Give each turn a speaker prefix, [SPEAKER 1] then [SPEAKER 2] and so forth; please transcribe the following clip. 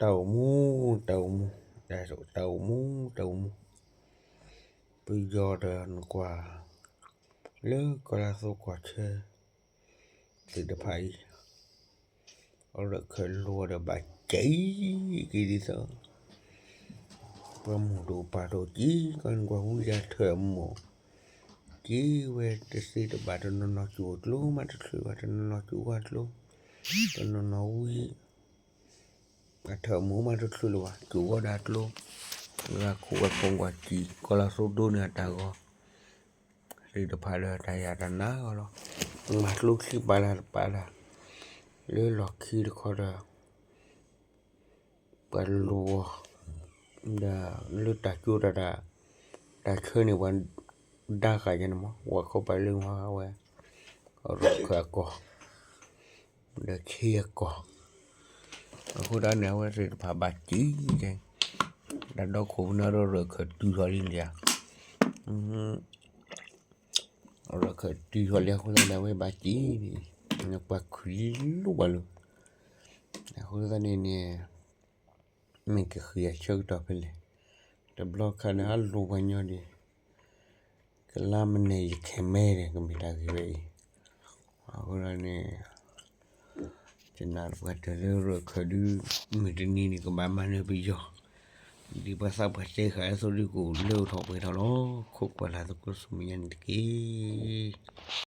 [SPEAKER 1] tàu mu đại số tàu mu bây giờ đàn quả lỡ có là số quả chơi thì được phải ở được khởi lùa được bà cháy cái gì đó và một đồ bà đồ chí con qua hú ra thơm một chí về để xí được bà nó chuột luôn mà thật sự bà nó chuột luôn nó vui bà thơm mũ mà thật sự là chuột đạt luôn là khu vực không quả chỉ có là số đô này ta có thì được phải là đại gia đàn ná rồi mà lúc khi bà là lấy lọt khi được khỏi là bà lùa đã lưu ta chua đã chơi này vẫn đa cái gì mà và có bài lương hoa vậy ở rồi khởi cỏ để chia cỏ ở khu đó nếu thì phải bà chỉ cái đã đâu cũng nó rồi khởi tùy vào liên gia rồi khởi tùy vào liên khu đó với bà chỉ nó bà khủy lúc bà luôn khu đó này nè mình cái khỉ chơi đó phải lên để block cái này luôn bao nhiêu đi cái làm này cái mê này cũng bị đặc biệt khu đó này cho nên phải rồi khởi đi mình đi này có bán mà nó bây giờ đi bắt sao bắt chơi khởi số đi cũng lưu thọ về thọ nó khúc qua là tôi có số mình nhận cái